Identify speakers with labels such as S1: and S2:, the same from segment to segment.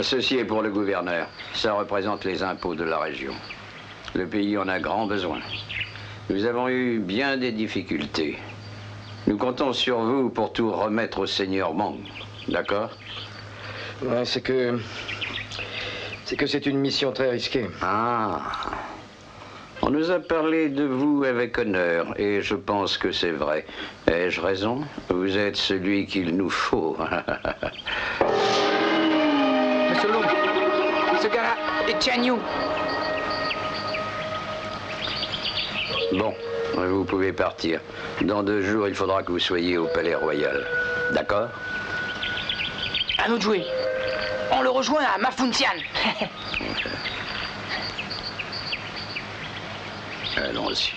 S1: Ceci est pour le gouverneur. Ça représente les impôts de la région. Le pays en a grand besoin. Nous avons eu bien des difficultés. Nous comptons sur vous pour tout remettre au seigneur Mang. D'accord?
S2: Ouais, c'est que c'est une mission très risquée.
S1: Ah. On nous a parlé de vous avec honneur, et je pense que c'est vrai. Ai-je raison? Vous êtes celui qu'il nous faut.
S3: Monsieur Long, ce gars-là est Tianyu.
S1: Bon, vous pouvez partir. Dans 2 jours, il faudra que vous soyez au Palais Royal. D'accord?
S3: À nous de jouer. On le rejoint à Mafuntian.
S1: Allons-y.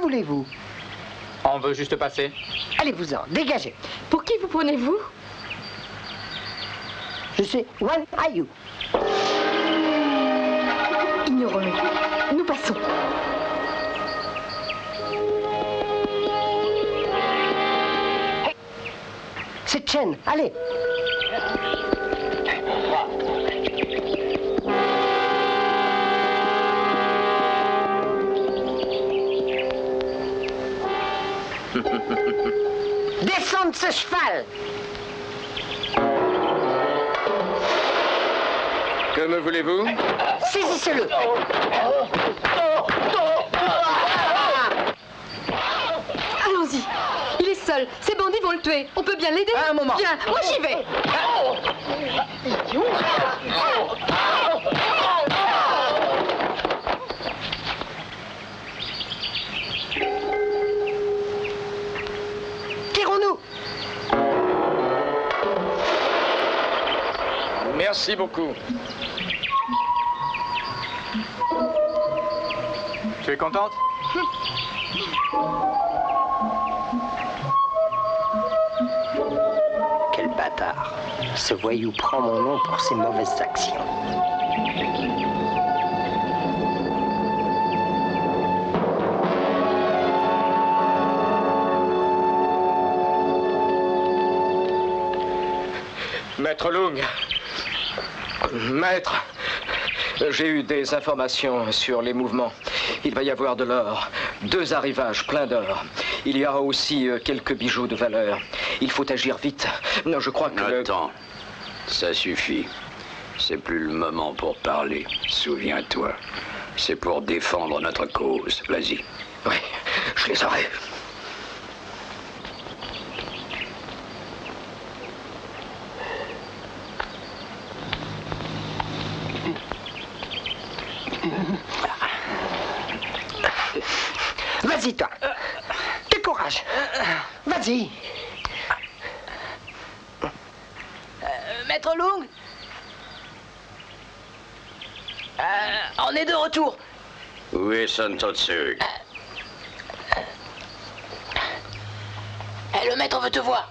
S4: voulez-vous?
S3: On veut juste passer.
S4: Allez-vous-en, dégagez.
S5: Pour qui vous prenez-vous?
S4: Je suis Wan Ayu.
S5: Ignorons-le. Nous passons.
S4: Hey. C'est Chen, allez. Descends de ce cheval!
S2: Que me voulez-vous?
S4: Saisissez-le!
S5: Allons-y. Il est seul. Ces bandits vont le tuer. On peut bien l'aider.
S3: Un moment.
S5: Bien, moi j'y vais.
S4: Tirons-nous!
S2: Merci beaucoup.
S3: Tu es contente?
S4: Quel bâtard. Ce voyou prend mon nom pour ses mauvaises actions.
S2: Maître Lung. Maître, j'ai eu des informations sur les mouvements. Il va y avoir de l'or, 2 arrivages pleins d'or. Il y aura aussi quelques bijoux de valeur. Il faut agir vite. Non, je crois que...
S1: Attends, ça suffit. C'est plus le moment pour parler. Souviens-toi. C'est pour défendre notre cause. Vas-y.
S2: Oui, je les aurai.
S4: Vas-y, toi. Du courage. Vas-y.
S3: Maître Long? On est de retour.
S1: Où est Sun Totsu?
S3: Le maître veut te voir.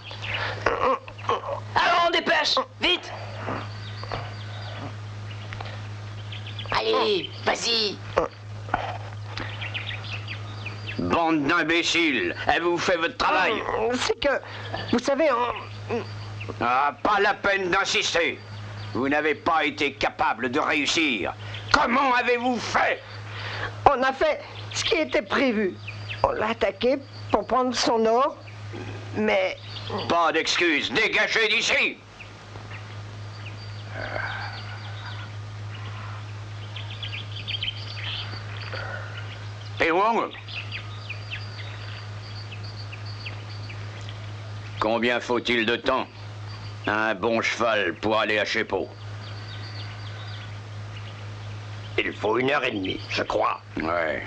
S3: Alors on dépêche, vite. Allez, vas-y.
S1: Bande d'imbéciles, avez-vous fait votre travail?
S4: C'est que, vous savez,
S1: Ah, pas la peine d'insister. Vous n'avez pas été capable de réussir. Comment avez-vous fait?
S4: on a fait ce qui était prévu. On l'a attaqué pour prendre son or, mais
S1: Pas d'excuses, dégagez d'ici. Et Wong? Combien faut-il de temps à un bon cheval pour aller à Shepo?
S4: il faut 1h30, je crois.
S1: Ouais.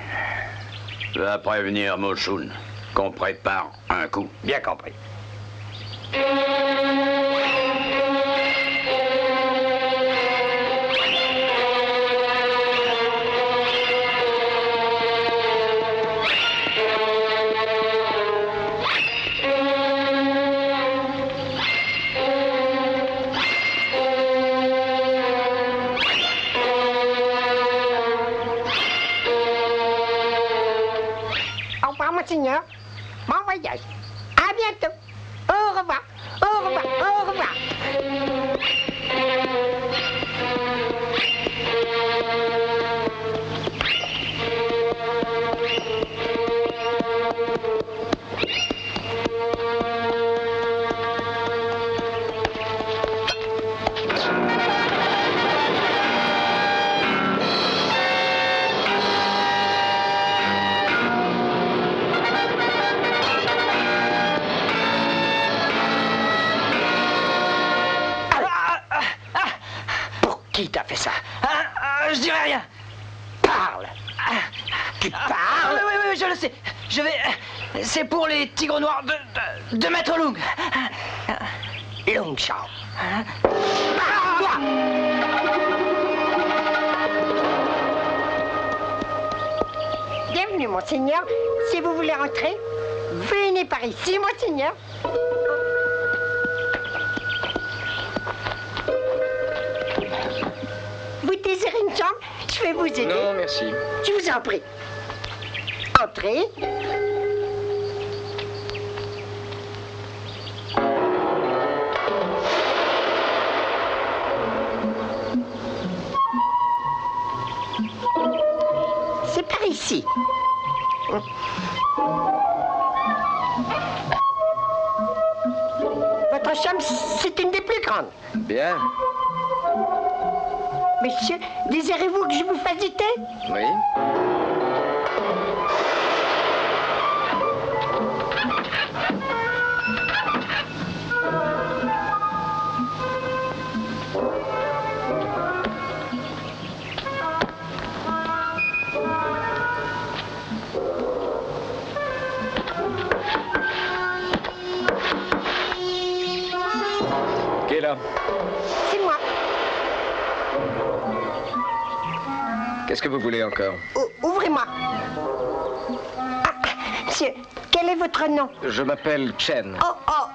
S1: Va prévenir Moshun qu'on prépare un coup.
S4: Bien compris. Au revoir, monseigneur. Bon voyage. À bientôt. Au revoir. Au revoir. Au revoir. Pour qui t'as fait ça?
S3: Je dirai rien.
S4: Parle. Tu parles?
S3: Oui, je le sais. Je vais... C'est pour les tigres noirs de Maître Long.
S4: Long Shao. Bienvenue, monseigneur. Si vous voulez rentrer, venez par ici, monseigneur. Vous désirez une chambre? Je vais vous aider.
S2: Non, merci.
S4: Je vous en prie. Entrez. C'est par ici. Votre chambre, c'est une des plus grandes.
S2: Bien.
S4: Monsieur, désirez-vous que je vous fasse du thé?
S2: Oui. Qui est là?
S4: C'est moi.
S2: Qu'est-ce que vous voulez encore?
S4: Ouvrez-moi. Ah, monsieur, quel est votre nom?
S2: Je m'appelle Chen.
S4: Oh,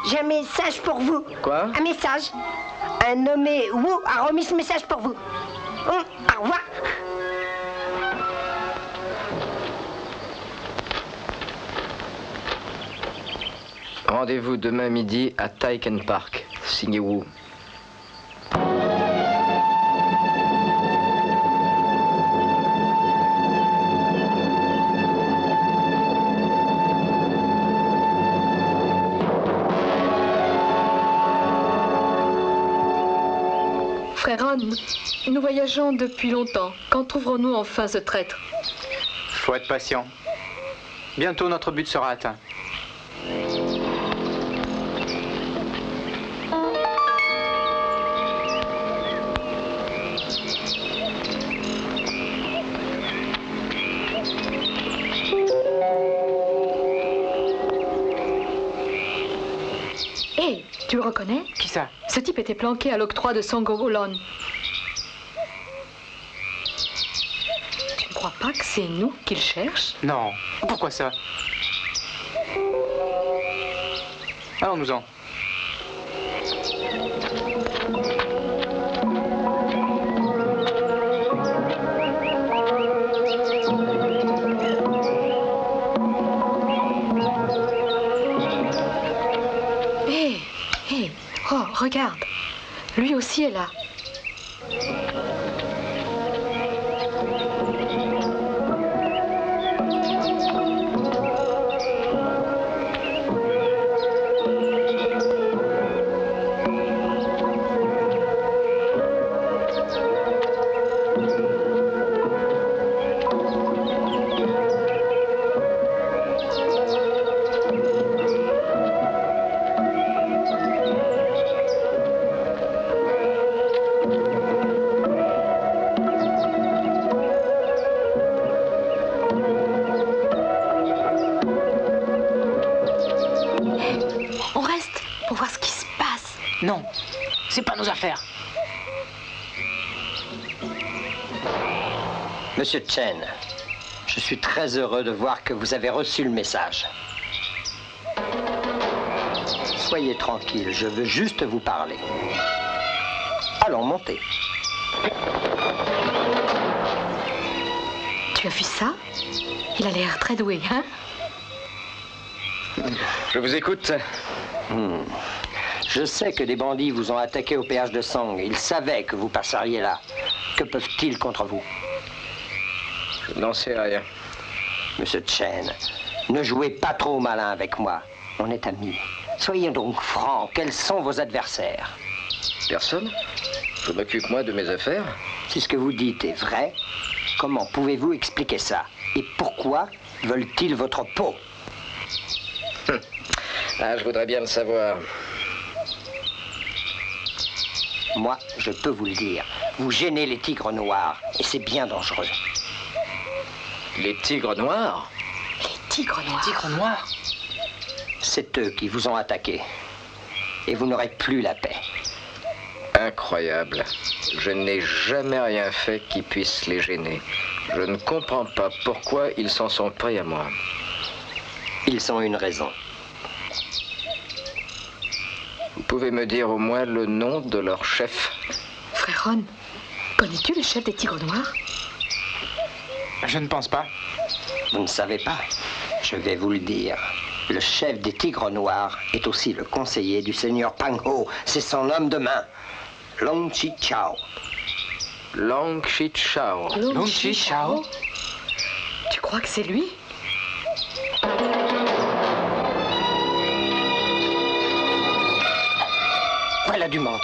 S4: j'ai un message pour vous.
S2: Quoi?
S4: Un message. Un nommé Wu a remis ce message pour vous. Au revoir.
S2: Rendez-vous demain midi à Taiken Park. Signé Wu.
S5: Frère Han, nous voyageons depuis longtemps. Quand trouverons-nous enfin ce traître?
S6: Faut être patient. Bientôt notre but sera atteint.
S5: Hé, Tu le reconnais?
S6: Qui ça?
S5: Ce type était planqué à l'octroi de Songobolon. Tu ne crois pas que c'est nous qu'il cherche?
S6: Non. Pourquoi ça? Allons-nous-en.
S5: Oh, regarde. Lui aussi est là.
S3: Non, c'est pas nos affaires.
S7: Monsieur Chen, je suis très heureux de voir que vous avez reçu le message. Soyez tranquille, je veux juste vous parler. Allons, montez.
S5: Tu as vu ça? Il a l'air très doué, hein?
S2: Je vous écoute.
S7: Je sais que des bandits vous ont attaqué au péage de Song. Ils savaient que vous passeriez là. Que peuvent-ils contre vous?
S2: Je n'en sais rien.
S7: Monsieur Chen, ne jouez pas trop malin avec moi. On est amis. Soyez donc francs. Quels sont vos adversaires?
S2: Personne. Je m'occupe, moi, de mes affaires.
S7: Si ce que vous dites est vrai, comment pouvez-vous expliquer ça? Et pourquoi veulent-ils votre peau?
S2: Ah, je voudrais bien le savoir.
S7: Moi, je peux vous le dire. Vous gênez les tigres noirs, et c'est bien dangereux.
S2: Les tigres noirs?
S5: Les tigres noirs.
S3: Tigres noirs?
S7: C'est eux qui vous ont attaqué. Et vous n'aurez plus la paix.
S2: Incroyable. Je n'ai jamais rien fait qui puisse les gêner. Je ne comprends pas pourquoi ils s'en sont pris à moi.
S7: Ils ont une raison.
S2: Vous pouvez me dire au moins le nom de leur chef?
S5: Frère Ron, connais-tu le chef des tigres noirs?
S6: Je ne pense pas.
S7: Vous ne savez pas? Je vais vous le dire. Le chef des tigres noirs est aussi le conseiller du seigneur Pang Ho. C'est son homme de main. Long Chi Chao.
S2: Long Chi Chao.
S3: Long Chi Chao?
S5: Tu crois que c'est lui?
S7: Voilà du monde.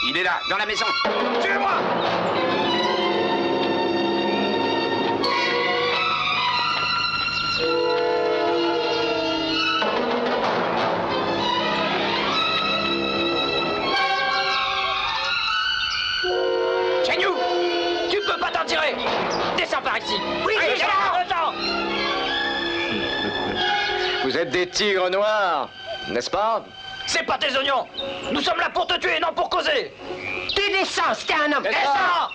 S1: Il est là, dans la maison. Suivez-moi!
S3: Chenyu, tu peux pas t'en tirer. Descends par ici. Oui, descends.
S2: Vous êtes des tigres noirs, n'est-ce pas?
S3: C'est pas tes oignons. Nous sommes là pour te tuer, non pour causer.
S7: Tu descends, c'était un homme.
S3: Descends.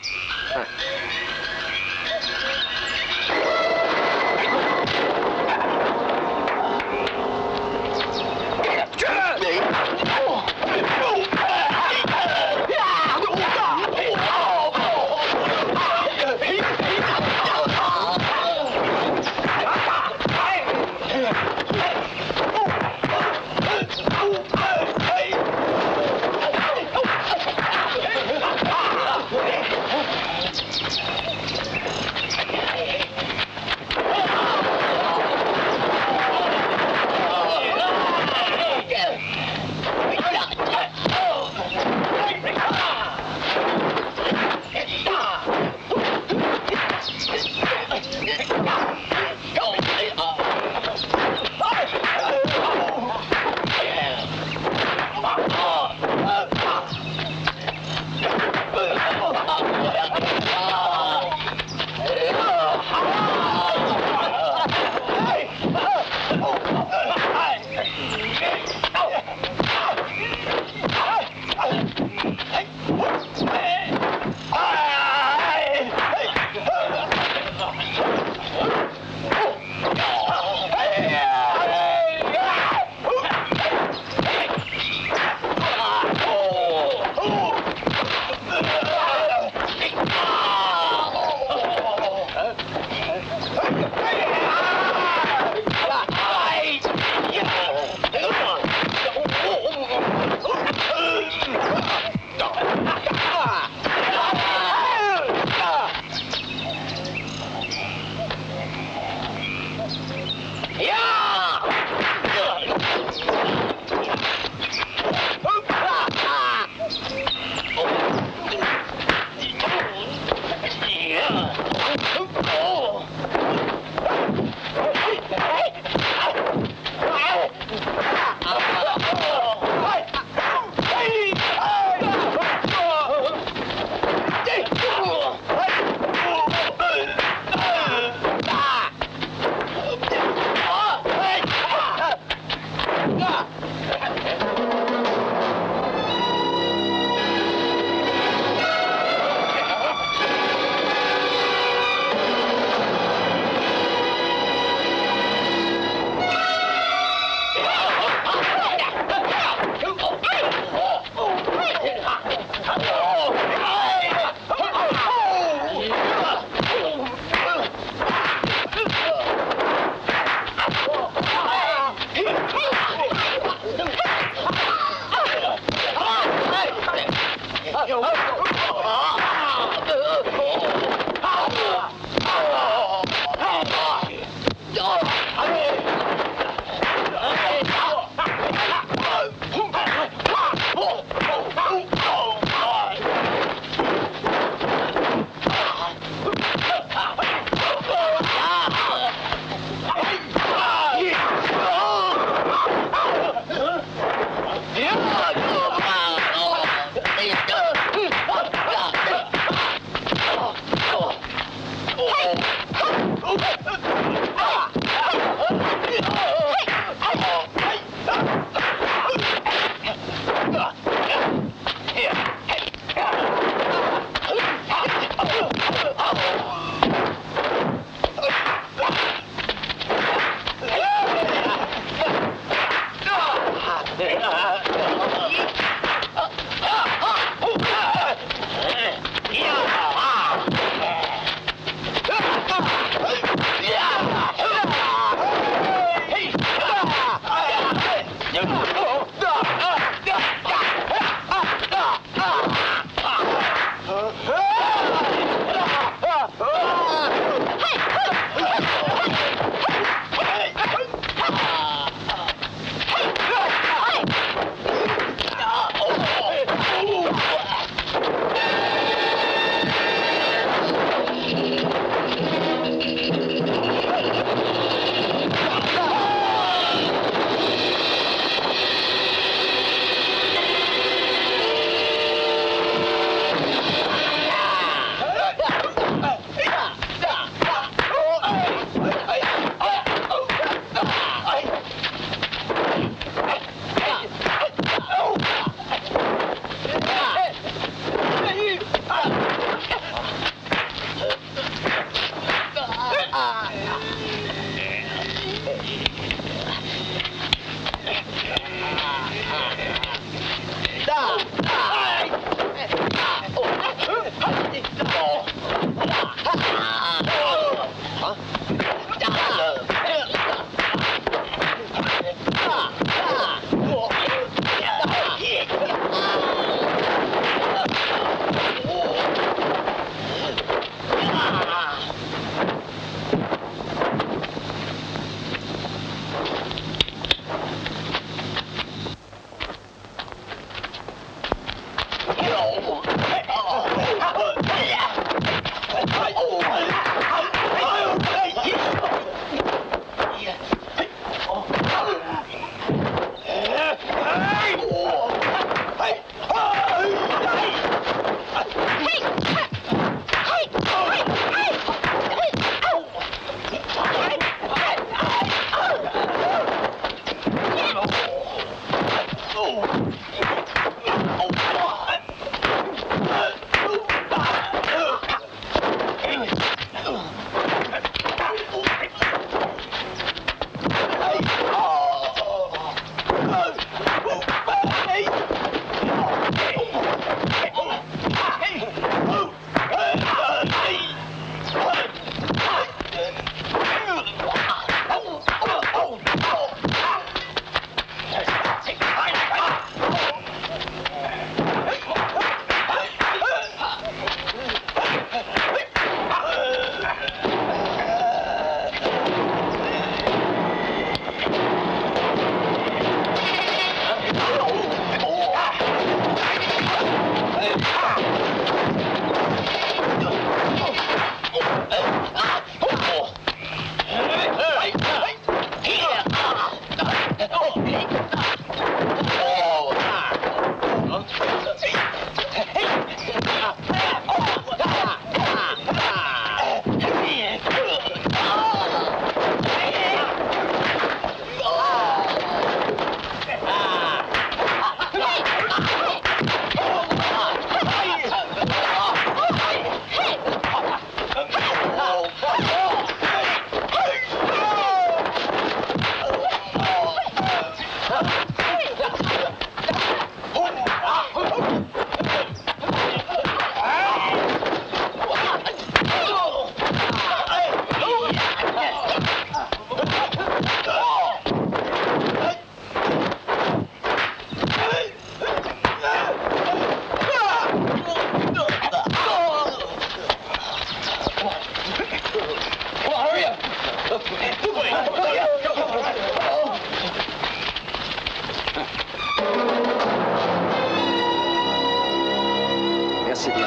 S2: Merci bien.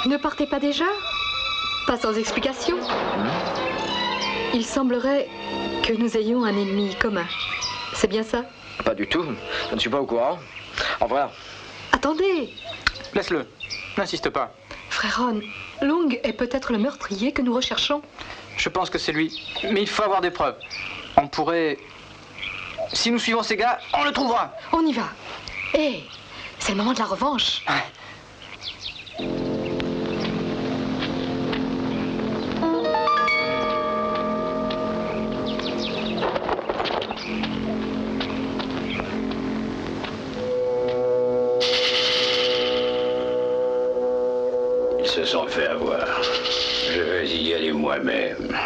S5: Ne partez pas déjà? Pas sans explication? Il semblerait que nous ayons un ennemi commun. C'est bien ça?
S2: Pas du tout. Je ne suis pas au courant. Au revoir.
S5: Attendez!
S6: Laisse-le. N'insiste pas.
S5: Frère Ron, Long est peut-être le meurtrier que nous recherchons.
S6: Je pense que c'est lui. Mais il faut avoir des preuves. On pourrait... Si nous suivons ces gars, on le trouvera.
S5: On y va. Hé, c'est le moment de la revanche.
S1: Ils se sont fait avoir. Je vais y aller moi-même.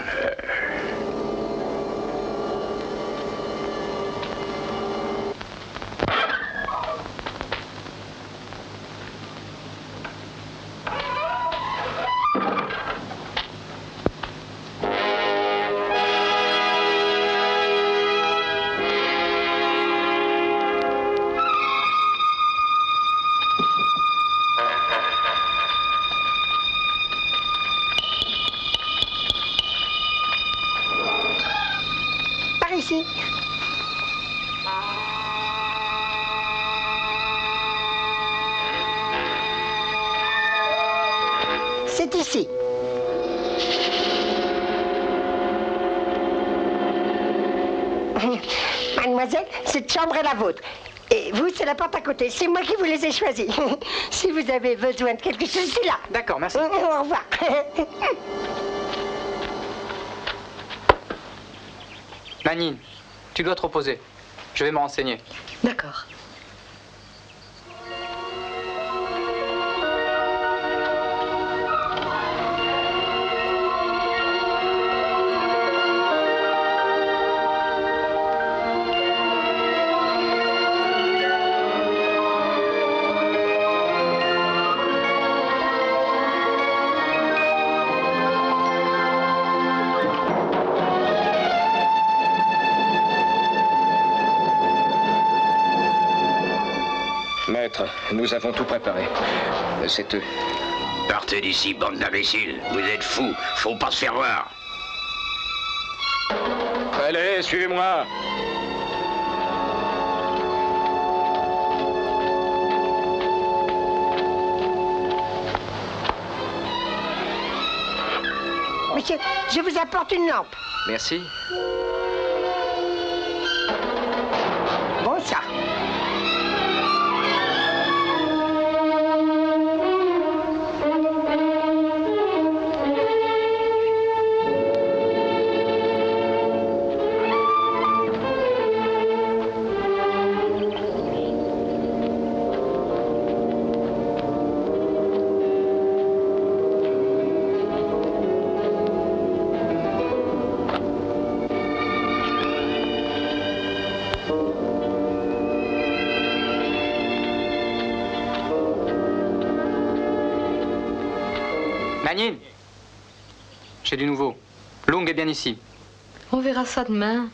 S4: Par ici. C'est ici. Mademoiselle, cette chambre est la vôtre. Et vous, c'est la porte à côté. C'est moi qui vous les ai choisis. Si vous avez besoin de quelque chose, c'est là.
S6: D'accord, merci.
S4: Au revoir. 。 . 。 . 。 . 。 . 。 . 。 . 。 . 。 . 。 . 。 . 。 . 。 . 。 . 。 . 。 . 。 . 。 . 。 . 。 . 。 . 。 . 。 . 。 . 。 . 。 . 。 . 。 . 。 . 。 .
S6: Manine, tu dois te reposer. Je vais me renseigner.
S5: D'accord.
S2: Maître, nous avons tout préparé. C'est eux.
S1: Partez d'ici, bande d'imbéciles. Vous êtes fous. Faut pas se faire voir.
S2: Allez, suivez-moi.
S4: Monsieur, je vous apporte une lampe.
S2: Merci.
S4: Bon, ça.
S6: Manine, j'ai du nouveau. Long est bien ici.
S5: On verra ça demain.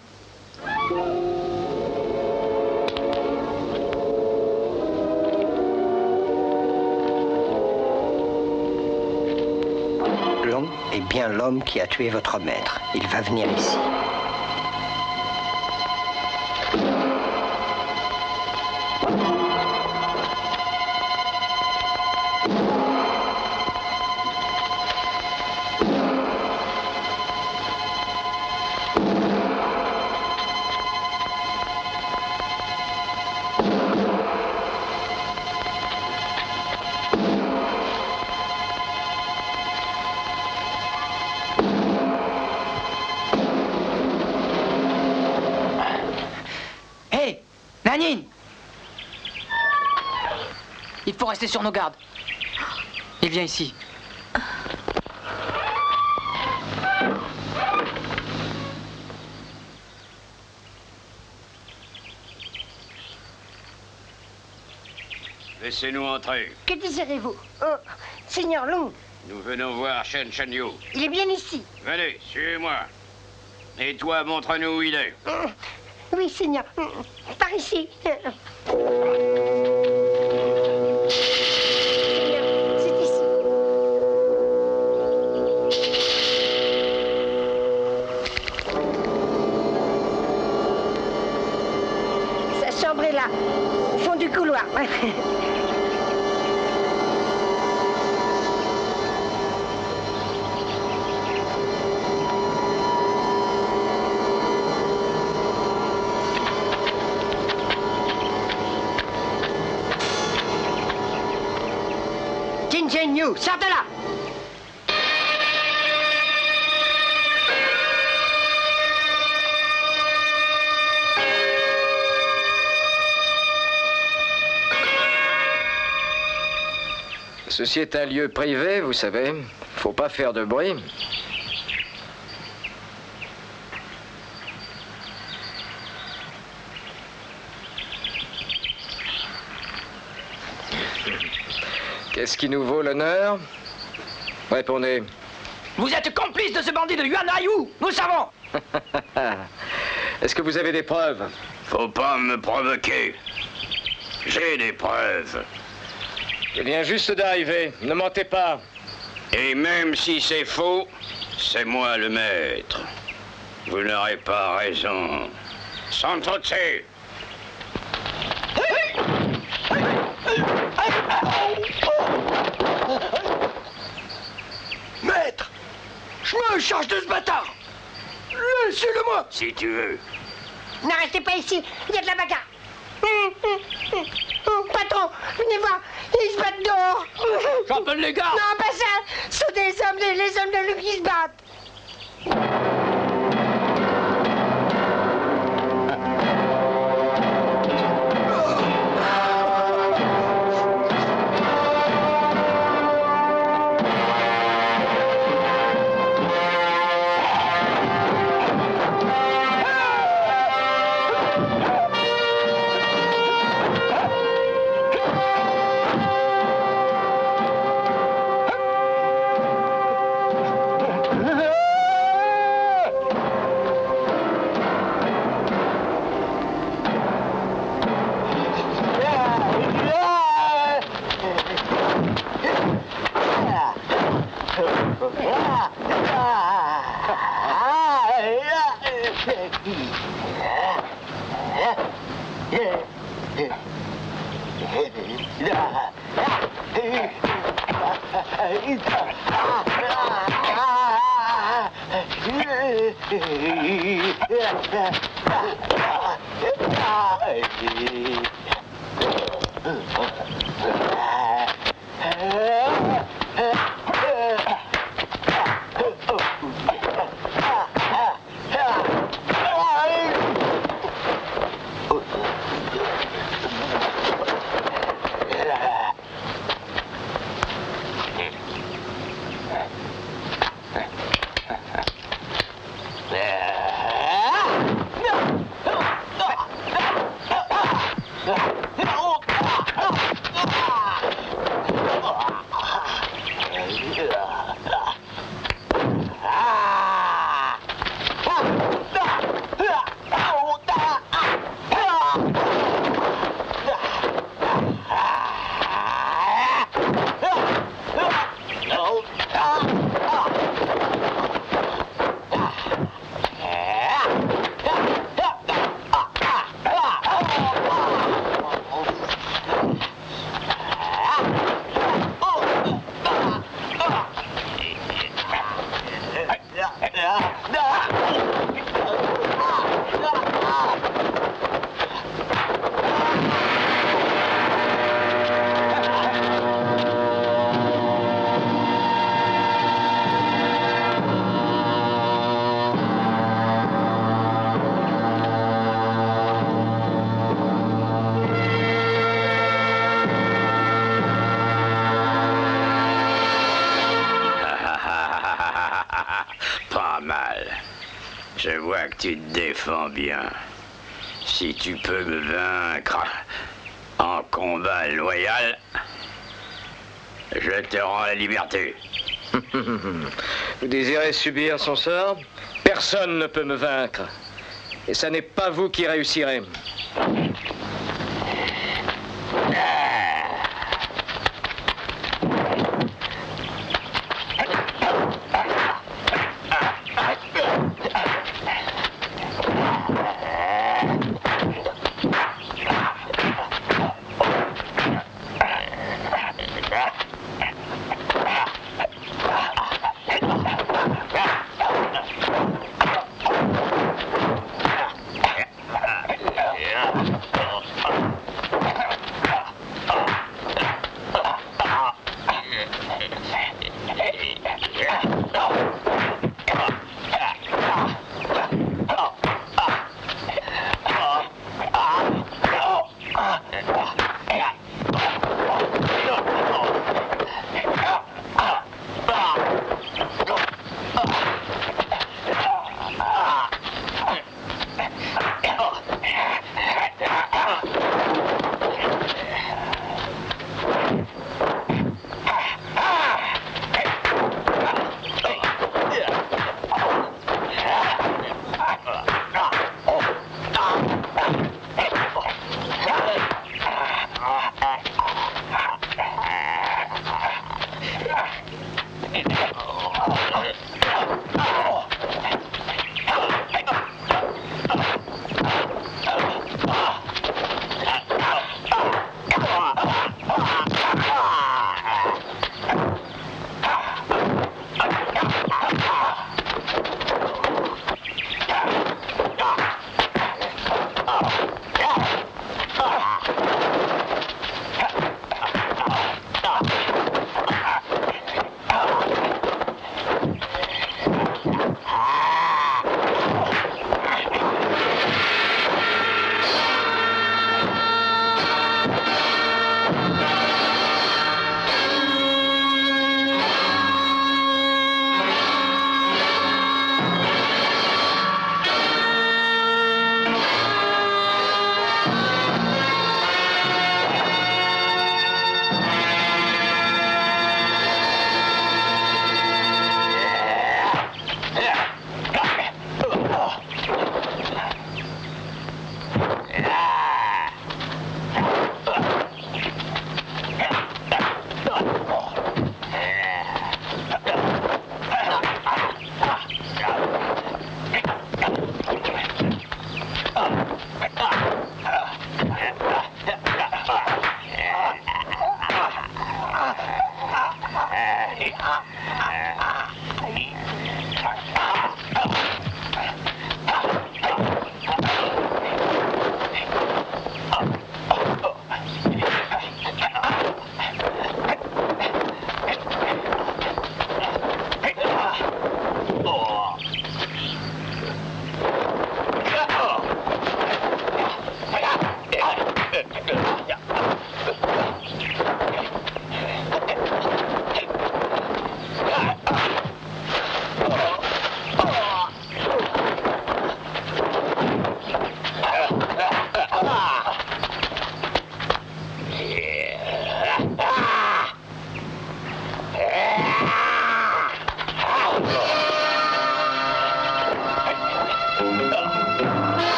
S7: Long est bien l'homme qui a tué votre maître. Il va venir ici.
S3: Hé, Manine! Il faut rester sur nos gardes.
S6: Il vient ici.
S1: Laissez-nous entrer.
S4: Que désirez-vous? Oh, Seigneur Long,
S1: Nous venons voir Shen Shenyu.
S4: il est bien ici.
S1: Venez, suivez-moi. Et toi, montre-nous où il est.
S4: Oui, Seigneur. Par ici. Seigneur, c'est ici. Sa chambre est là, au fond du couloir. Jin Shenyu, sors de là!
S2: Ceci est un lieu privé, vous savez. Faut pas faire de bruit. Qu'est-ce qui nous vaut l'honneur? Répondez.
S3: Vous êtes complice de ce bandit de Yuan Ryu, nous savons.
S2: Est-ce que vous avez des preuves?
S1: Faut pas me provoquer. J'ai des preuves.
S2: Je viens juste d'arriver, ne mentez pas.
S1: Et même si c'est faux, c'est moi le maître. Vous n'aurez pas raison. Santotse!
S3: Maître, je me charge de ce bâtard. Laissez-le-moi.
S1: Si tu veux.
S4: Ne restez pas ici, il y a de la bagarre. Patron, venez voir, ils se battent dehors.
S3: J'appelle les gars.
S4: Non, pas ça, ce sont les hommes de lui qui se battent.
S1: Pas mal. Je vois que tu te défends bien. Si tu peux me vaincre en combat loyal, je te rends la liberté.
S2: Vous désirez subir son sort? Personne ne peut me vaincre. Et ça n'est pas vous qui réussirez.
S1: Yeah.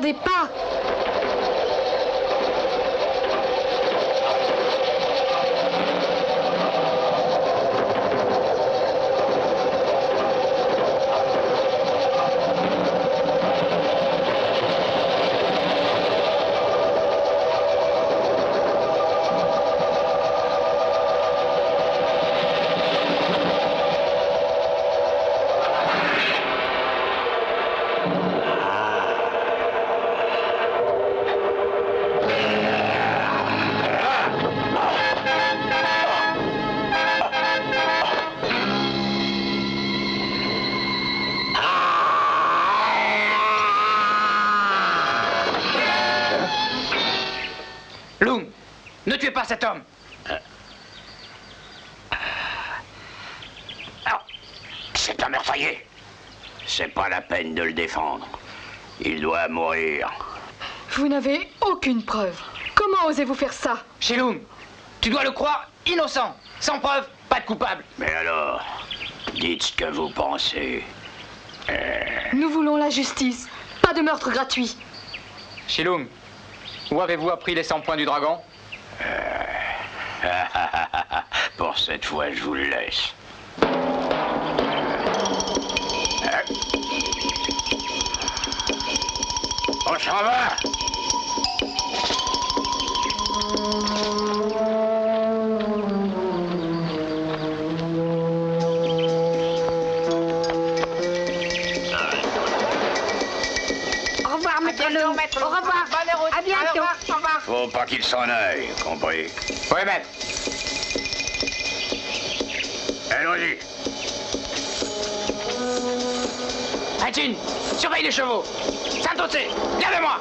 S5: regardez pas.
S6: Lung, ne tuez pas cet homme.
S1: C'est un meurtrier. C'est pas la peine de le défendre. Il doit mourir.
S5: Vous n'avez aucune preuve. Comment osez-vous faire ça?
S6: Shilung, tu dois le croire innocent. Sans preuve, pas de coupable.
S1: Mais alors, dites ce que vous pensez.
S5: Nous voulons la justice, pas de meurtre gratuit.
S6: Shilung, où avez-vous appris les 100 points du dragon?
S1: Pour cette fois, je vous le laisse. On s'en va.
S4: Au revoir, maître Lung. Au revoir. À bientôt. Au revoir.
S1: Faut pas qu'il s'en aille, compris?
S6: Oui, maître.
S1: Allons-y.
S3: Hajin, surveille les chevaux. Santotse, viens avec moi.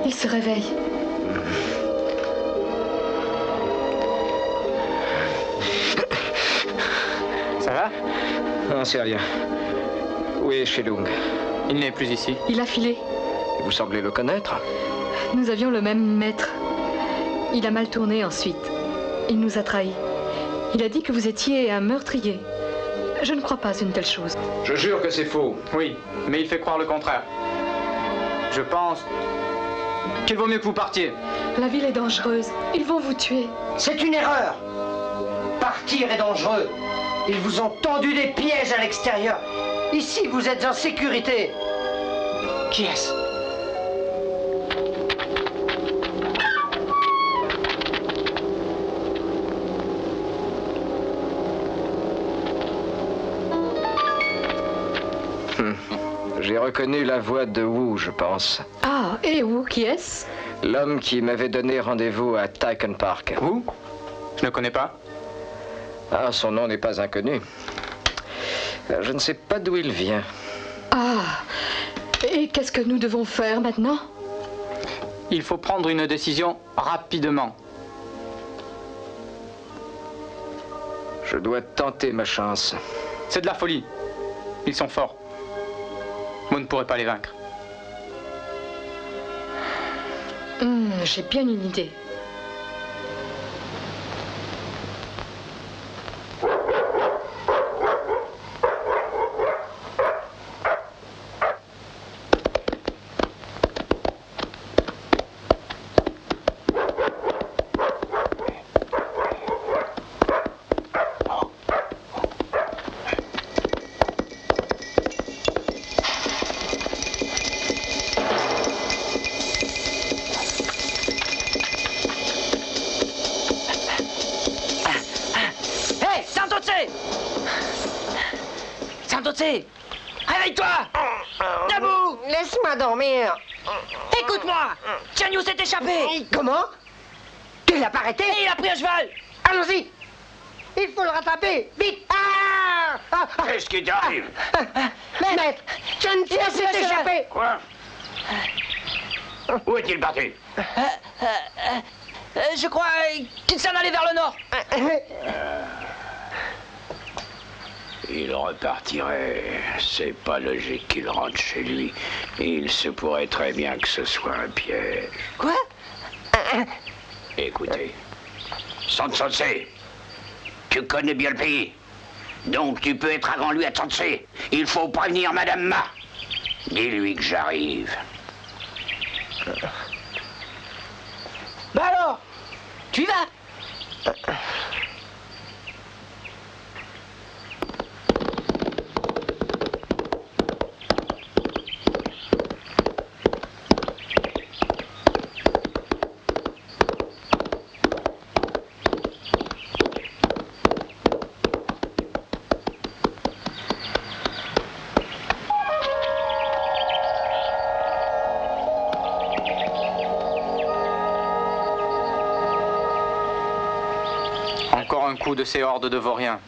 S5: Il se réveille.
S6: Ça va?
S2: Non, c'est rien. Où est Shilung?
S6: Il n'est plus ici.
S5: Il a filé.
S2: Vous semblez le connaître.
S5: Nous avions le même maître. Il a mal tourné ensuite. Il nous a trahis. Il a dit que vous étiez un meurtrier. Je ne crois pas une telle chose.
S2: Je jure que c'est faux.
S6: Oui, mais il fait croire le contraire. Je pense qu'il vaut mieux que vous partiez.
S5: La ville est dangereuse. Ils vont vous tuer.
S7: C'est une erreur. Partir est dangereux. Ils vous ont tendu des pièges à l'extérieur. Ici, vous êtes en sécurité.
S6: Qui est-ce?
S2: J'ai reconnu la voix de Wu, je pense.
S5: Ah, et où? Qui est-ce?
S2: L'homme qui m'avait donné rendez-vous à Tyken Park.
S6: Où? Je ne connais pas.
S2: Ah, son nom n'est pas inconnu. Je ne sais pas d'où il vient.
S5: Ah, et qu'est-ce que nous devons faire maintenant?
S6: Il faut prendre une décision rapidement.
S2: Je dois tenter ma chance.
S6: C'est de la folie. Ils sont forts. Vous ne pourrez pas les vaincre.
S5: J'ai bien une idée.
S3: Réveille-toi! Debout!
S4: Laisse-moi dormir.
S3: Écoute-moi! Tianyu s'est échappé!
S4: Comment? Tu l'as pas arrêté?
S3: Et il a pris un cheval!
S4: Allons-y. Il faut le rattraper. Vite. Ah!
S1: Qu'est-ce qui t'arrive?
S4: Maître, John Pierre s'est échappé.
S1: Quoi? Où est-il parti?
S3: Je crois qu'il s'en allait vers le nord.
S1: Il repartirait. C'est pas logique qu'il rentre chez lui. Il se pourrait très bien que ce soit un piège.
S3: Quoi?
S1: Écoutez, Sansonsé, tu connais bien le pays. Donc tu peux être avant lui à Tsansé. Il faut prévenir Madame Ma. Dis-lui que j'arrive.
S3: Bah alors, tu y vas?
S6: Encore un coup de ces hordes de vauriens.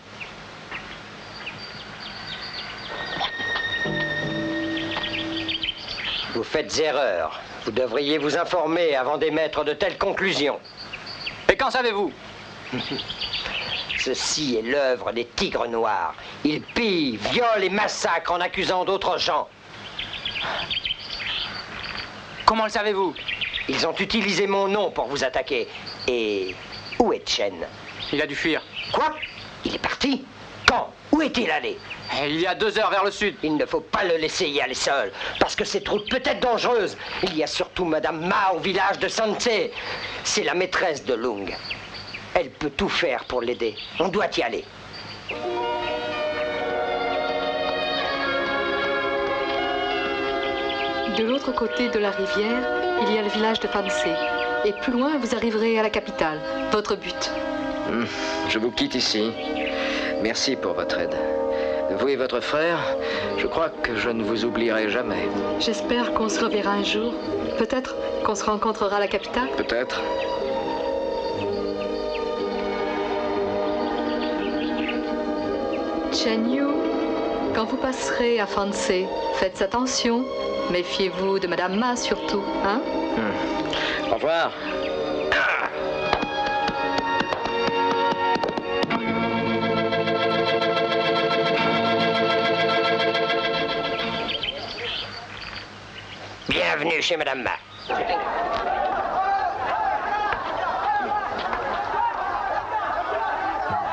S7: Vous faites erreur. Vous devriez vous informer avant d'émettre de telles conclusions.
S6: Et qu'en savez-vous?
S7: Ceci est l'œuvre des tigres noirs. Ils pillent, violent et massacrent en accusant d'autres gens.
S6: Comment le savez-vous?
S7: Ils ont utilisé mon nom pour vous attaquer. Et où est Chen?
S6: Il a dû fuir.
S7: Quoi? Il est parti? Quand? Où est-il allé?
S6: Il y a 2 heures vers le sud.
S7: Il ne faut pas le laisser y aller seul, parce que cette route peut être dangereuse. Il y a surtout Madame Ma au village de Sansé. C'est la maîtresse de Lung. Elle peut tout faire pour l'aider. On doit y aller.
S5: De l'autre côté de la rivière, il y a le village de Fansé. Et plus loin, vous arriverez à la capitale. Votre but.
S2: Je vous quitte ici. Merci pour votre aide. Vous et votre frère, je crois que je ne vous oublierai jamais.
S5: J'espère qu'on se reverra un jour. Peut-être qu'on se rencontrera à la capitale.
S2: Peut-être.
S5: Chen Yu, quand vous passerez à Fansé, faites attention. Méfiez-vous de Madame Ma surtout, hein?
S2: Au revoir.
S7: Bienvenue chez Madame Ma.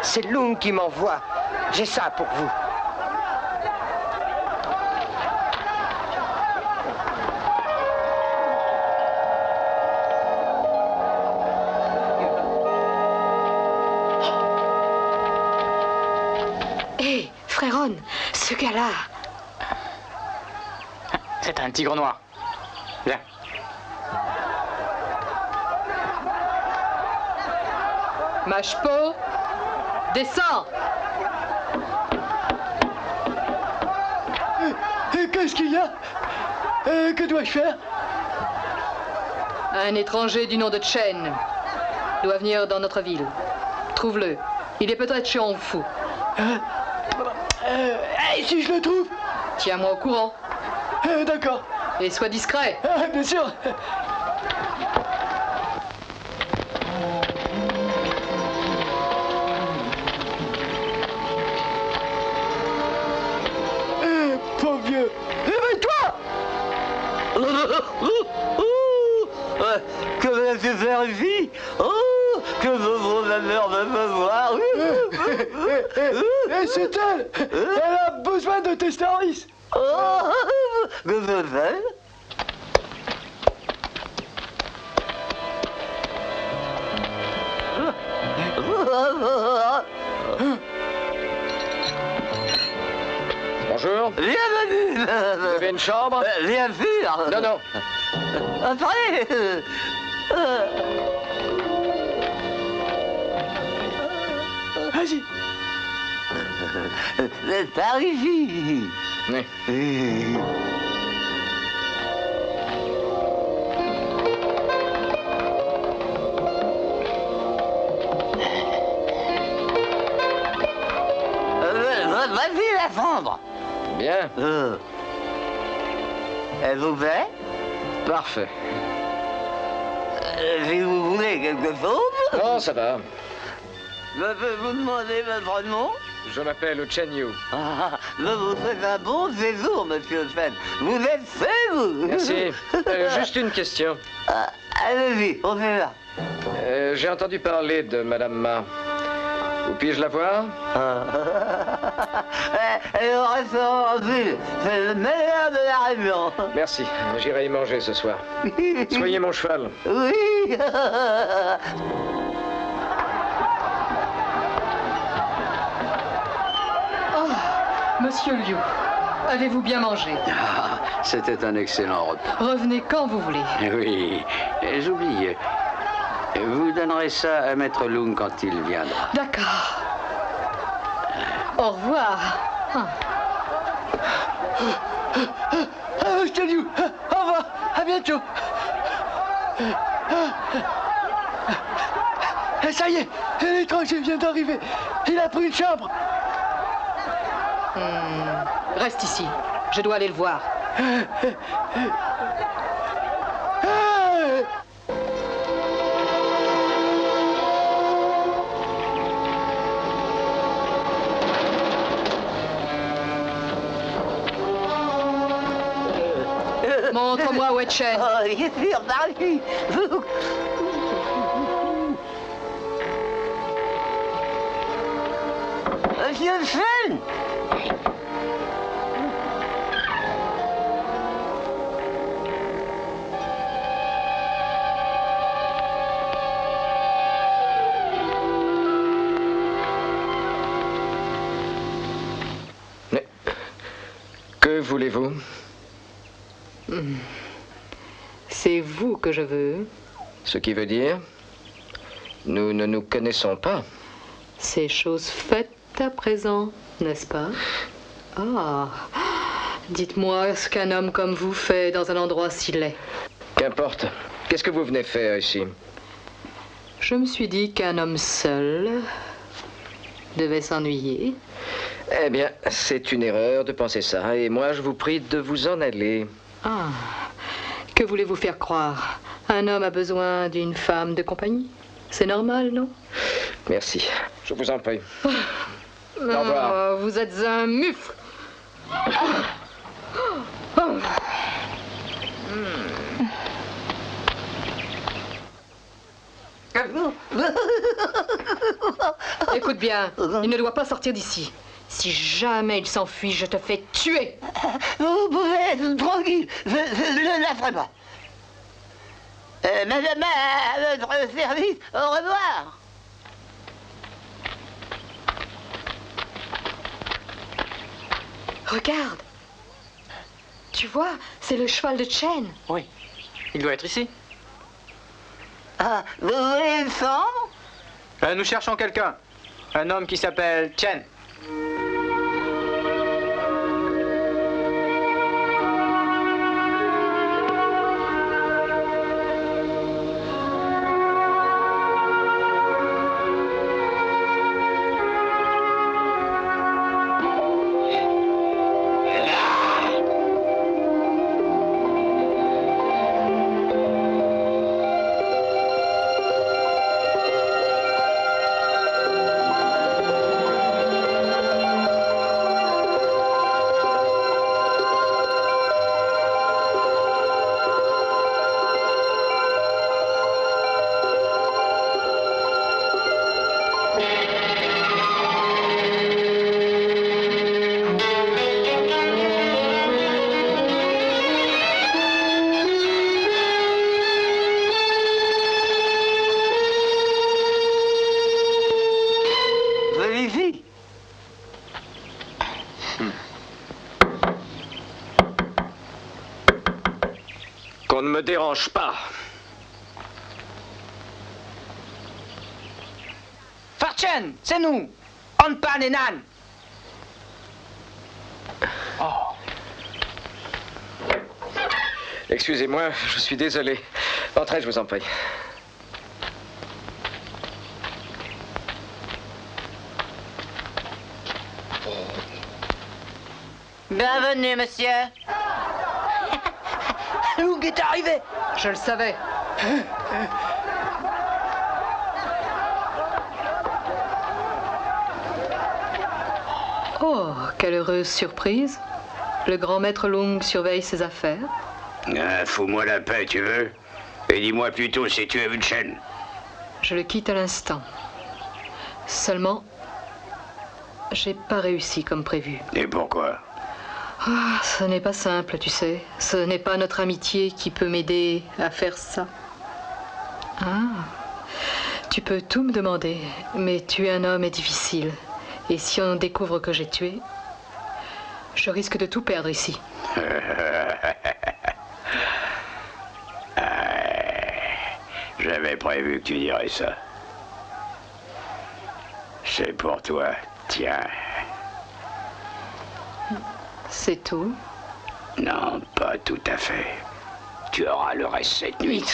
S7: C'est Lung qui m'envoie. J'ai ça pour vous.
S5: Hé, Fréron, ce gars-là.
S6: C'est un tigre noir. Viens.
S5: Mashpo, descends.
S8: Qu'est-ce qu'il y a? Que dois-je faire?
S5: Un étranger du nom de Chen doit venir dans notre ville. Trouve-le. Il est peut-être chez Hongfu.
S8: Et si je le trouve?
S5: Tiens-moi au courant.
S8: D'accord.
S5: Et sois discret.
S8: Bien sûr. Pauvre vieux. Réveille-toi!
S9: Que vais-tu faire ici? Oh, que veut ma mère de me voir?
S8: C'est elle! Elle a besoin de tes services!
S9: Oh, que je fais?
S2: Bonjour.
S9: Bienvenue!
S2: Vous avez une chambre?
S9: Bien sûr!
S2: Non, non.
S9: Après!
S8: Vas-y!
S9: C'est par ici!
S2: Oui.
S9: chambre.
S2: Bien.
S9: Elle vous plaît?
S2: Parfait.
S9: Si vous voulez quelque chose?
S2: Non, ça va.
S9: Je peux vous demander votre nom?
S2: Je m'appelle Chen Yu.
S9: Ah, je vous souhaite un bon séjour, monsieur Chen. Vous êtes fait, vous?
S2: Merci. Juste une question.
S9: Allez-y, on est là.
S2: J'ai entendu parler de Madame Ma. Où puis-je la voir?
S9: Elle est au restaurant en ville. C'est le meilleur de la région.
S2: Merci. J'irai y manger ce soir. Soyez mon cheval.
S9: Oui.
S5: Monsieur Liu, avez-vous bien mangé?
S1: Ah, c'était un excellent repas.
S5: Revenez quand vous voulez.
S1: Oui, j'oubliais. Vous donnerez ça à Maître Lung quand il viendra.
S5: D'accord. Au revoir.
S8: Monsieur Liu, au revoir, à bientôt. Ça y est, l'étranger vient d'arriver. Il a pris une chambre.
S5: Reste ici. Je dois aller le voir. Montre-moi où est Chen.
S9: Oh, bien sûr, par ici. Monsieur Chen!
S2: Mais que voulez-vous?
S5: C'est vous que je veux.
S2: Ce qui veut dire, nous ne nous connaissons pas.
S5: C'est chose faite à présent, n'est-ce pas? Ah, dites-moi ce qu'un homme comme vous fait dans un endroit si laid.
S2: Qu'importe. Qu'est-ce que vous venez faire ici?
S5: Je me suis dit qu'un homme seul devait s'ennuyer.
S2: Eh bien, c'est une erreur de penser ça, et moi je vous prie de vous en aller.
S5: Ah, que voulez-vous faire croire? Un homme a besoin d'une femme de compagnie. C'est normal, non?
S2: Merci. Je vous en prie. Au revoir.
S5: Vous êtes un mufle. Écoute bien, il ne doit pas sortir d'ici. Si jamais il s'enfuit, je te fais tuer.
S9: Vous pouvez être tranquille, je ne la ferai pas. Madame, à votre service, au revoir.
S5: Regarde. Tu vois, c'est le cheval de Chen.
S6: Oui, il doit être ici.
S9: Ah, vous voulez une chambre?
S6: Nous cherchons quelqu'un. Un homme qui s'appelle Chen.
S2: Qu'on ne me dérange pas.
S3: Farchen, c'est nous. On pan et Nan.
S2: Excusez-moi, je suis désolé. Entrez, je vous en prie.
S3: Bienvenue, monsieur.
S7: Lung est arrivé.
S5: Je le savais. Oh, quelle heureuse surprise. Le grand maître Lung surveille ses affaires.
S1: Ah, fous-moi la paix, tu veux? Et dis-moi plutôt si tu as vu Chen.
S5: Je le quitte à l'instant. Seulement, j'ai pas réussi comme prévu.
S1: Et pourquoi?
S5: Ah, ce n'est pas simple, tu sais. Ce n'est pas notre amitié qui peut m'aider à faire ça. Ah, tu peux tout me demander, mais tuer un homme est difficile. Et si on découvre que j'ai tué, je risque de tout perdre ici.
S1: J'avais prévu que tu dirais ça. C'est pour toi, tiens.
S5: C'est tout?
S1: Non, pas tout à fait. Tu auras le reste cette nuit.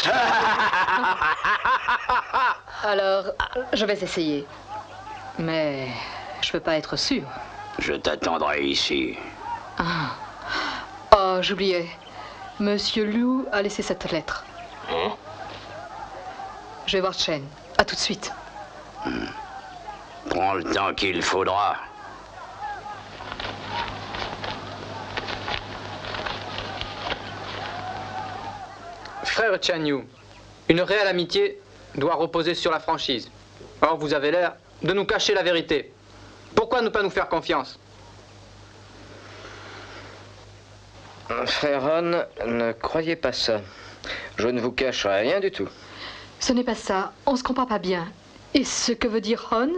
S5: Alors, je vais essayer. Mais je peux pas être sûr.
S1: Je t'attendrai ici.
S5: Ah. Oh, j'oubliais. Monsieur Liu a laissé cette lettre.
S1: Hein?
S5: Je vais voir Chen. À tout de suite.
S1: Prends le temps qu'il faudra.
S6: Frère Chan Yu, une réelle amitié doit reposer sur la franchise. Or, vous avez l'air de nous cacher la vérité. Pourquoi ne pas nous faire confiance?
S2: Frère Han, ne croyez pas ça. Je ne vous cache rien du tout.
S5: Ce n'est pas ça. On se comprend pas bien. Et ce que veut dire Han,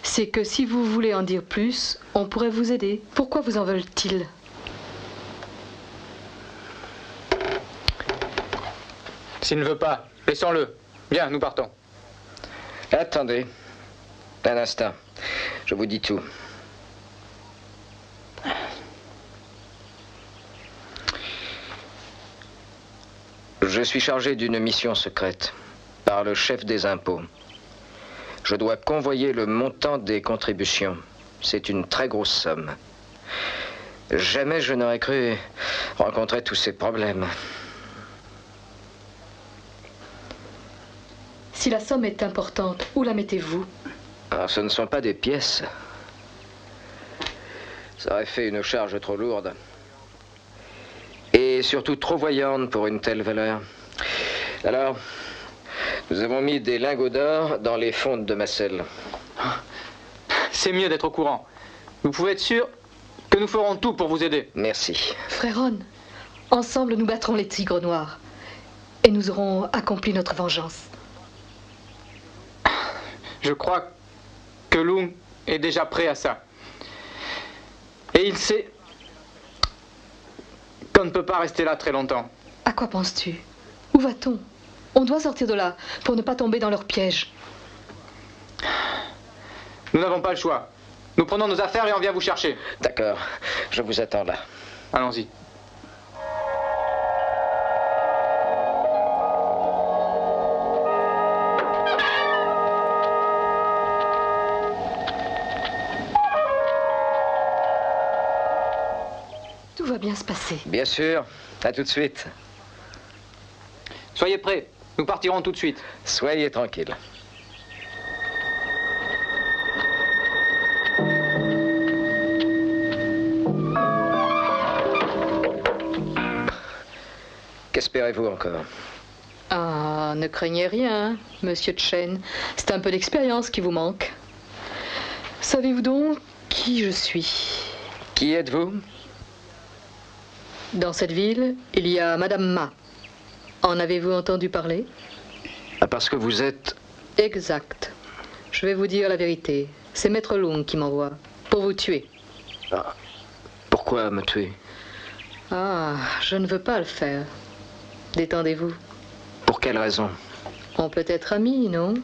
S5: c'est que si vous voulez en dire plus, on pourrait vous aider. Pourquoi vous en veulent-ils?
S6: S'il ne veut pas, laissons-le. Bien, nous partons.
S2: Attendez. Un instant. Je vous dis tout. Je suis chargé d'une mission secrète par le chef des impôts. Je dois convoyer le montant des contributions. C'est une très grosse somme. Jamais je n'aurais cru rencontrer tous ces problèmes.
S5: Si la somme est importante, où la mettez-vous?
S2: Alors, ce ne sont pas des pièces. Ça aurait fait une charge trop lourde. Et surtout trop voyante pour une telle valeur. Alors, nous avons mis des lingots d'or dans les fontes de ma selle.
S6: C'est mieux d'être au courant. Vous pouvez être sûr que nous ferons tout pour vous aider.
S2: Merci.
S5: Frère Han, ensemble nous battrons les tigres noirs. Et nous aurons accompli notre vengeance.
S6: Je crois que Lung est déjà prêt à ça. Et il sait qu'on ne peut pas rester là très longtemps.
S5: À quoi penses-tu? Où va-t-on? On doit sortir de là pour ne pas tomber dans leur piège.
S6: Nous n'avons pas le choix. Nous prenons nos affaires et on vient vous chercher.
S2: D'accord, je vous attends là.
S6: Allons-y.
S5: Tout va bien se passer.
S2: Bien sûr, à tout de suite.
S6: Soyez prêts, nous partirons tout de suite.
S2: Soyez tranquille. Qu'espérez-vous encore?
S5: Ah, ne craignez rien, monsieur Chen. C'est un peu d'expérience qui vous manque. Savez-vous donc qui je suis?
S2: Qui êtes-vous?
S5: Dans cette ville, il y a Madame Ma. En avez-vous entendu parler?
S2: Ah, parce que vous êtes...
S5: Exact. Je vais vous dire la vérité. C'est Maître Lung qui m'envoie. Pour vous tuer.
S2: Ah, pourquoi me tuer?
S5: Ah, je ne veux pas le faire. Détendez-vous.
S2: Pour quelle raison?
S5: On peut être amis, non?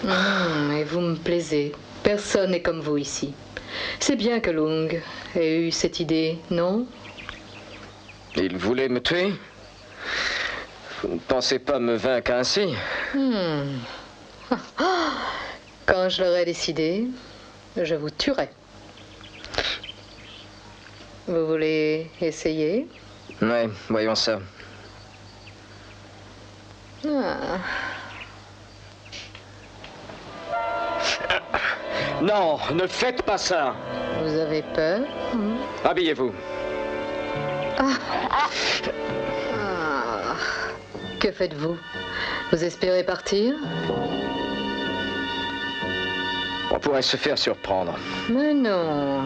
S5: Et vous me plaisez. Personne n'est comme vous ici. C'est bien que Lung ait eu cette idée, non?
S2: Il voulait me tuer? Vous ne pensez pas me vaincre ainsi?
S5: Quand je l'aurai décidé, je vous tuerai. Vous voulez essayer?
S2: Oui, voyons ça.
S5: Ah.
S2: Non, ne faites pas ça.
S5: Vous avez peur?
S2: Habillez-vous.
S5: Ah. Que faites-vous? Vous espérez partir?
S2: On pourrait se faire surprendre.
S5: Mais non.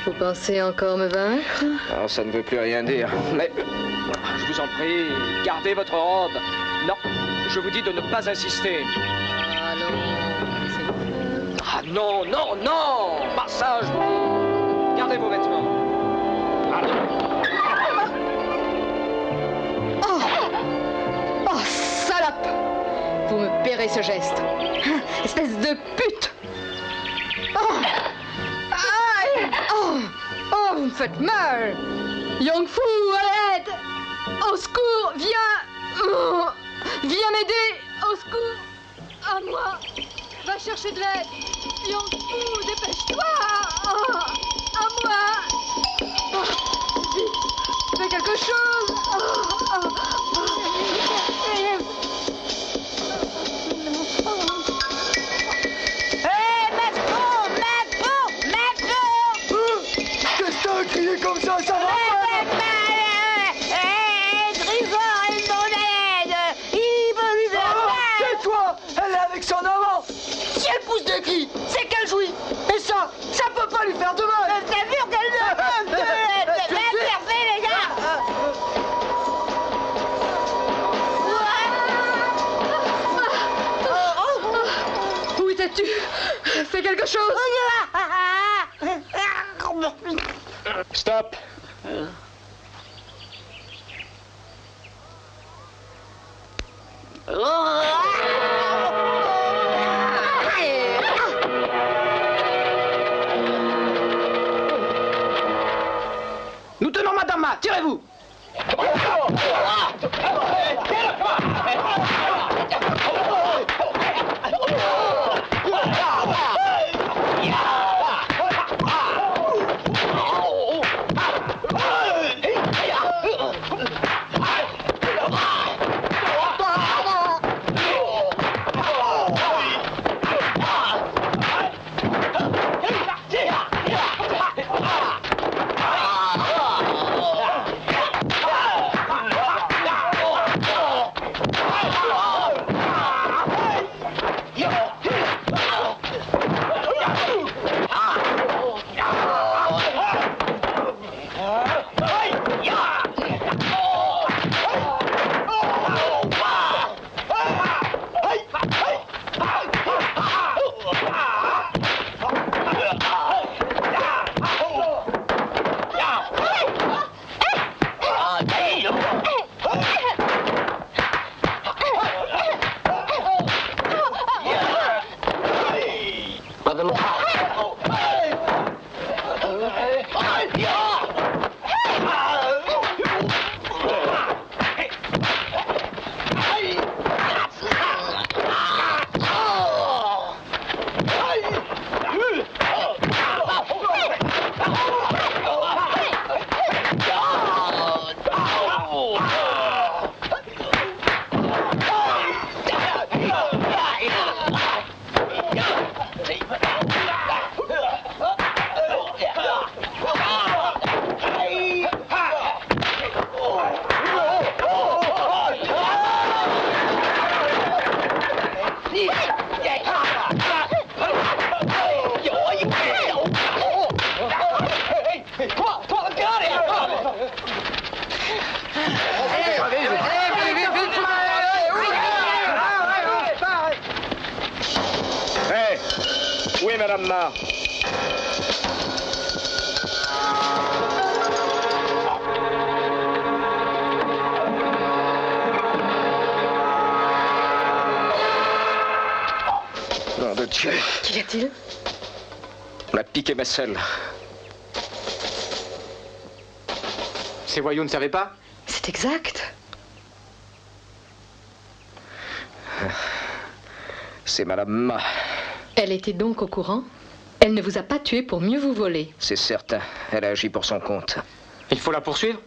S5: Vous pensez encore me vaincre?
S2: Alors, ça ne veut plus rien dire. Mais, je vous en prie, gardez votre robe. Non, je vous dis de ne pas insister.
S5: Ah non, laissez-moi.
S2: Ah non, non, non! Pas ça, je vous dis. Gardez vos vêtements.
S5: Oh, salope! Vous me paierez ce geste. Espèce de pute! Oh! Aïe! Oh! Oh, vous me faites mal! Young Fu, à l'aide! Au secours, viens! Oh! Viens m'aider! Au secours! À moi! Va chercher de l'aide! Young Fu, dépêche-toi! Oh! À moi! Oh! Vite! Fais quelque chose! Oh! Oh!
S8: Qu'est-ce que t'as crié comme ça va pas? Tais-toi! Elle est avec son amant! Si elle pousse des cris, c'est qu'elle jouit! Et ça peut pas lui faire de mal!
S4: C'est sûr qu'elle ne peut m'intercer, les gars!
S5: Où étais-tu? Fais quelque chose!
S2: Stop!
S6: Nous tenons Madame Ma, tirez-vous!
S2: Où est Madame Ma? Nom de Dieu.
S5: Qu'y a-t-il?
S2: On a piqué ma selle.
S6: Ces voyous ne savaient pas?
S5: C'est exact.
S2: C'est Madame Ma.
S5: Elle était donc au courant? Elle ne vous a pas tué pour mieux vous voler.
S2: C'est certain. Elle a agi pour son compte.
S6: Il faut la poursuivre?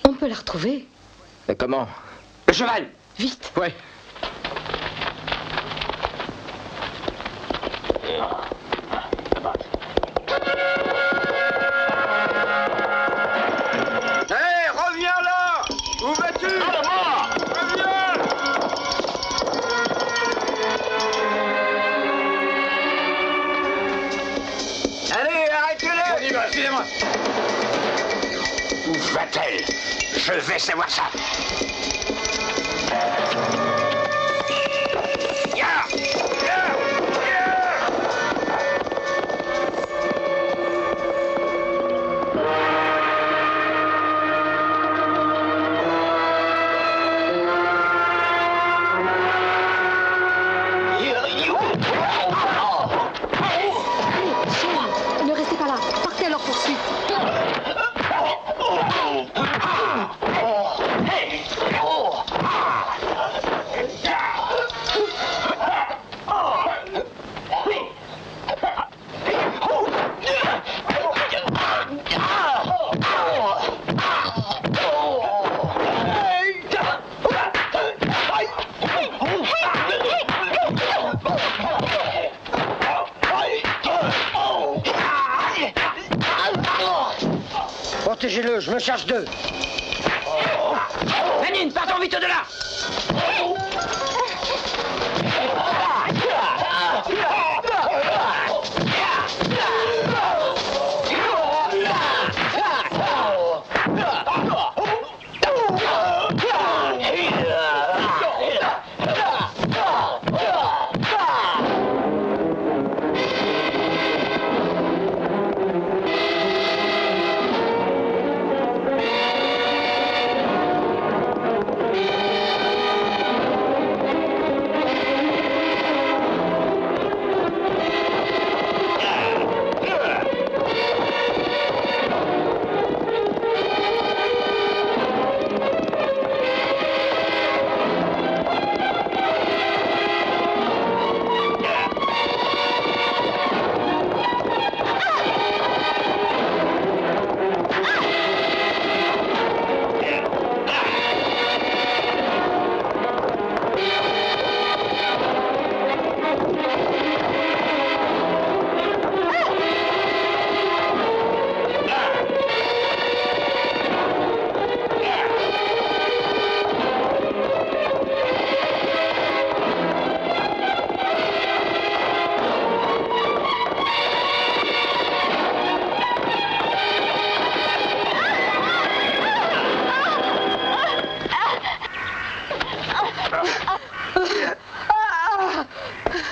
S5: On peut la retrouver.
S2: Mais comment?
S6: Le cheval!
S5: Vite!
S2: Ouais.
S9: Hé, reviens là! Où vas-tu? Reviens! Allez, arrêtez-le!
S6: Excusez-moi.
S3: Où va-t-elle? Je vais savoir ça.
S5: Ne restez pas là. Partez à leur poursuite.
S7: Protégez-le, je me charge d'eux.
S3: Manine, partons vite de là!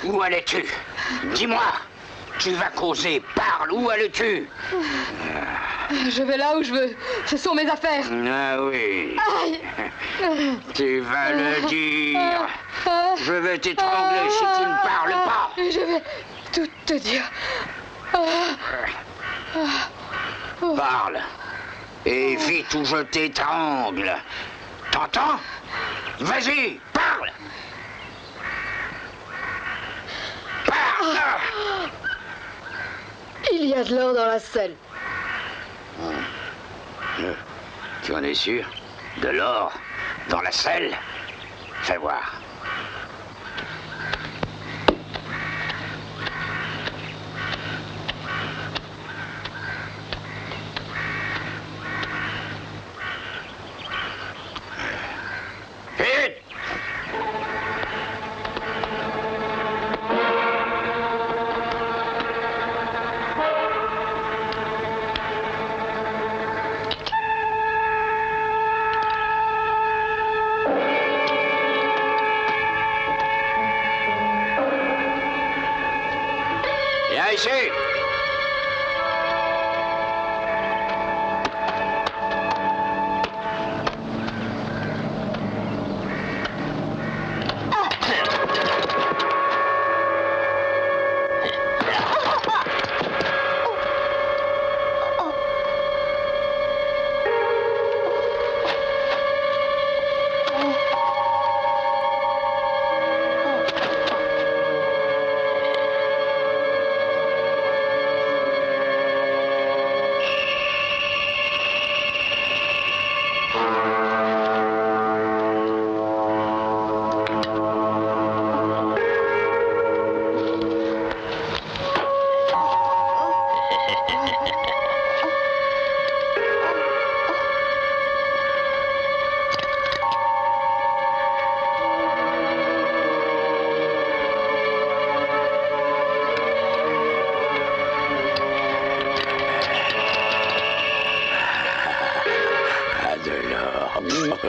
S3: Où allais-tu? Dis-moi. Tu vas causer. Parle. Où allais-tu?
S5: Je vais là où je veux. Ce sont mes affaires.
S3: Ah oui.
S5: Aïe.
S3: Tu vas le dire. Je vais t'étrangler si tu ne parles pas.
S5: Je vais tout te dire.
S3: Parle. Et vite ou je t'étrangle. T'entends? Vas-y, parle. Parle.
S5: Il y a de l'or dans la selle.
S3: Tu en es sûr? De l'or dans la selle? Fais voir. Vite! Viens ici!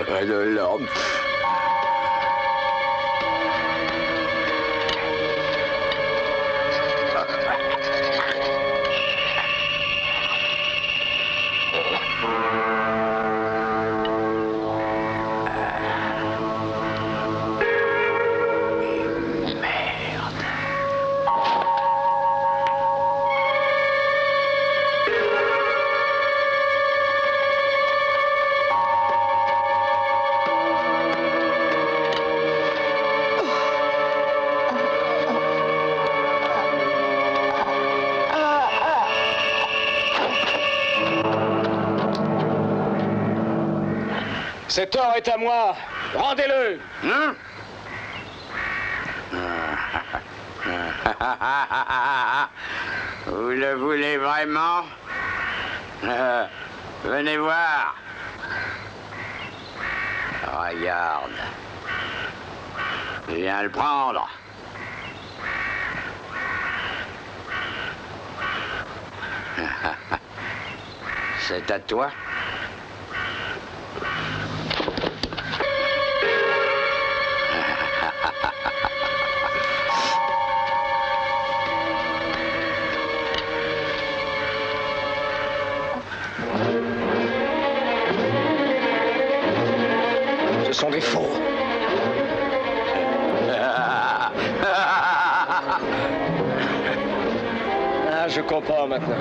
S1: de l'ordre.
S2: Cet or est à moi. Rendez-le.
S1: Vous le voulez vraiment? Venez voir. Regarde. Viens le prendre. C'est à toi.
S2: Ce sont des faux. Ah, je comprends maintenant.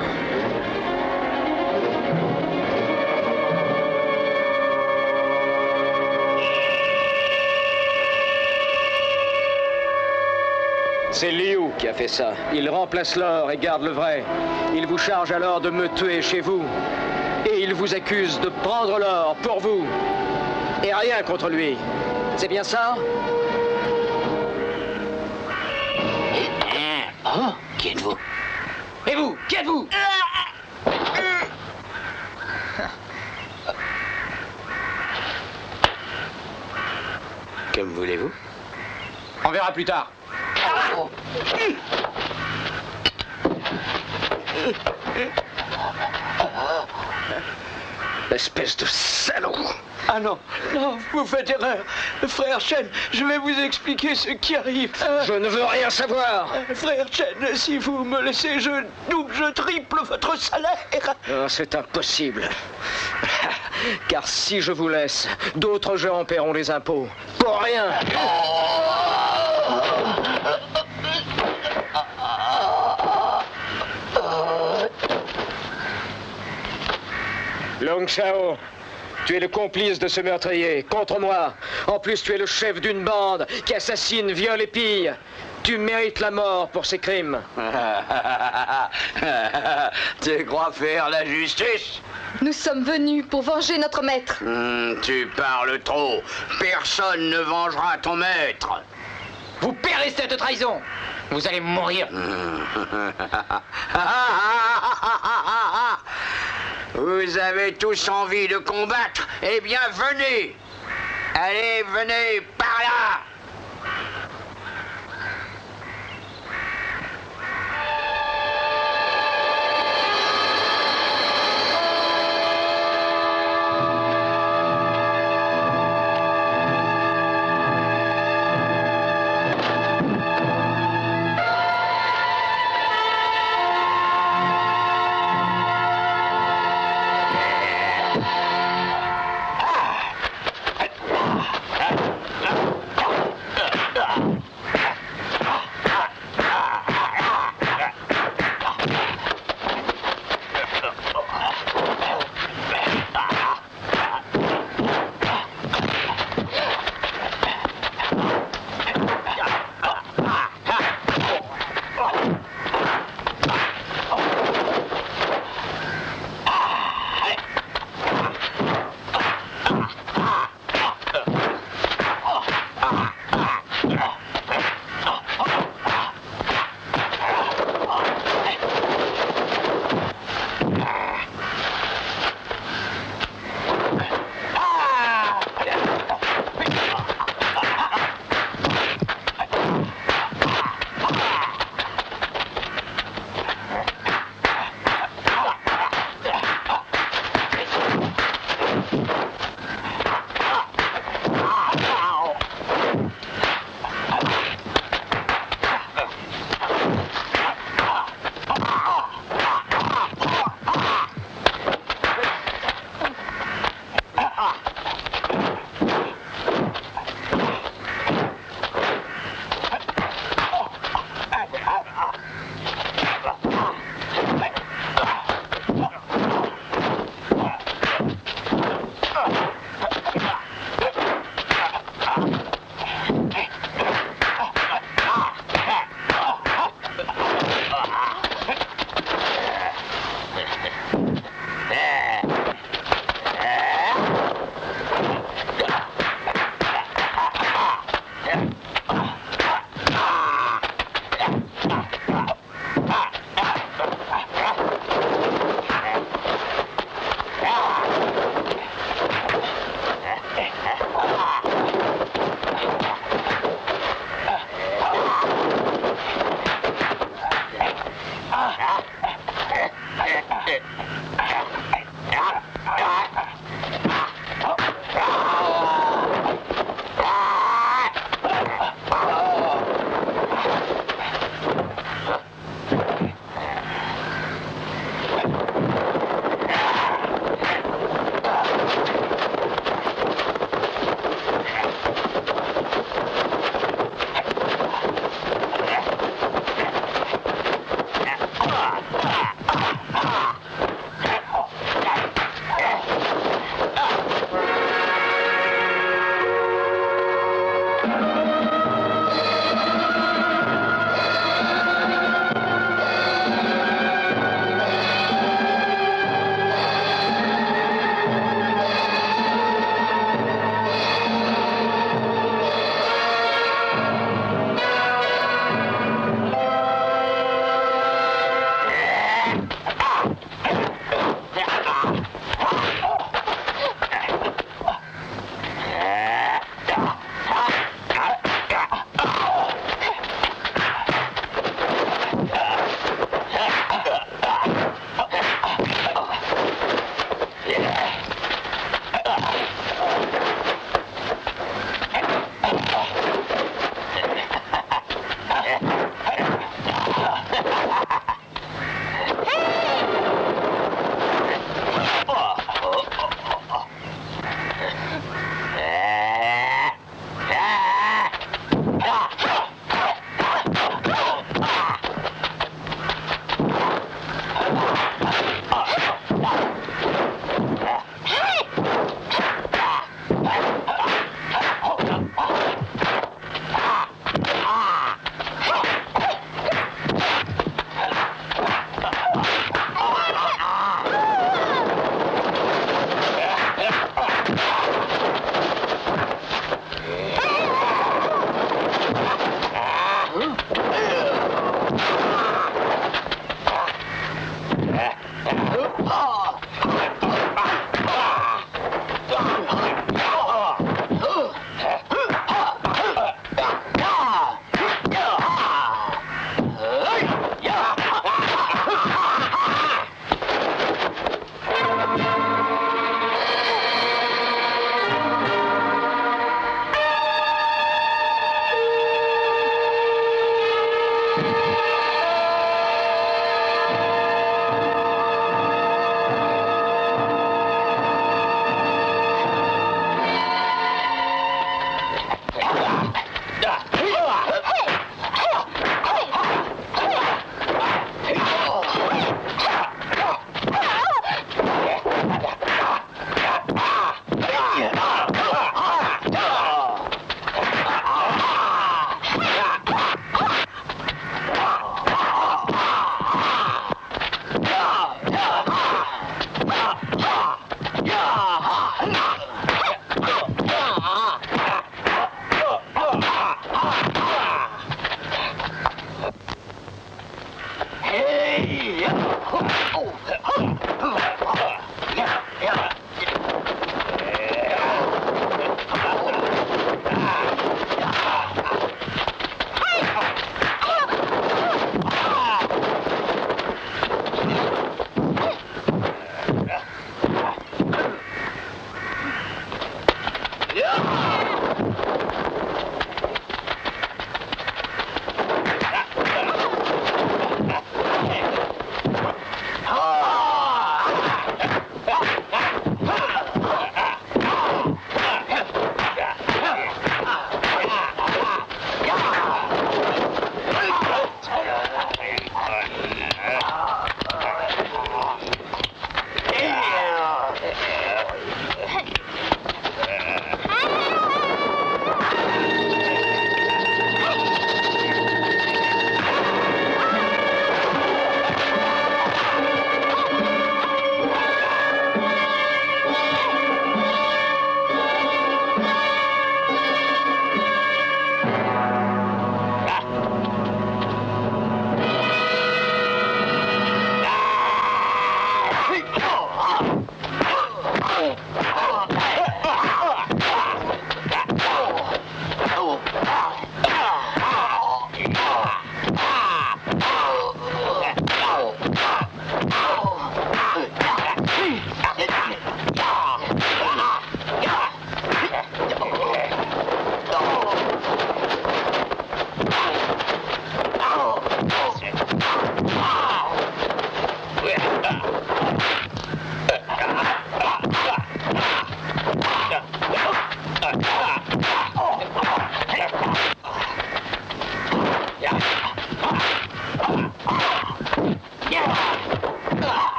S2: C'est Liu qui a fait ça. Il remplace l'or et garde le vrai. Il vous charge alors de me tuer chez vous. Et il vous accuse de prendre l'or pour vous. Et rien contre lui. C'est bien ça?
S1: Oh, qui êtes-vous?
S3: Et vous? Qui êtes-vous?
S1: Que me voulez-vous?
S6: On verra plus tard.
S2: Espèce de salaud!
S9: Ah non, non, vous faites erreur. Frère Chen, je vais vous expliquer ce qui arrive.
S2: Je ne veux rien savoir.
S9: Frère Chen, si vous me laissez, je double, je triple votre salaire.
S2: Non, c'est impossible. Car si je vous laisse, d'autres gens paieront les impôts. Pour rien. Long Shao, tu es le complice de ce meurtrier, contre moi. En plus, tu es le chef d'une bande qui assassine, viole et pille. Tu mérites la mort pour ces crimes.
S1: Tu crois faire la justice?
S5: Nous sommes venus pour venger notre maître.
S1: Tu parles trop. Personne ne vengera ton maître.
S3: Vous paierez cette trahison. Vous allez mourir.
S1: Vous avez tous envie de combattre? Eh bien, venez. Allez, venez par là.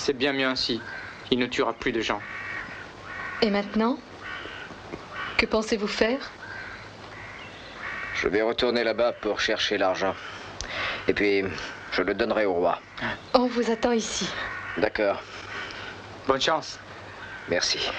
S6: C'est bien mieux ainsi. Il ne tuera plus de gens.
S5: Et maintenant? Que pensez-vous faire?
S2: Je vais retourner là-bas pour chercher l'argent. Et puis, je le donnerai au roi.
S5: On vous attend ici.
S2: D'accord.
S6: Bonne chance.
S2: Merci.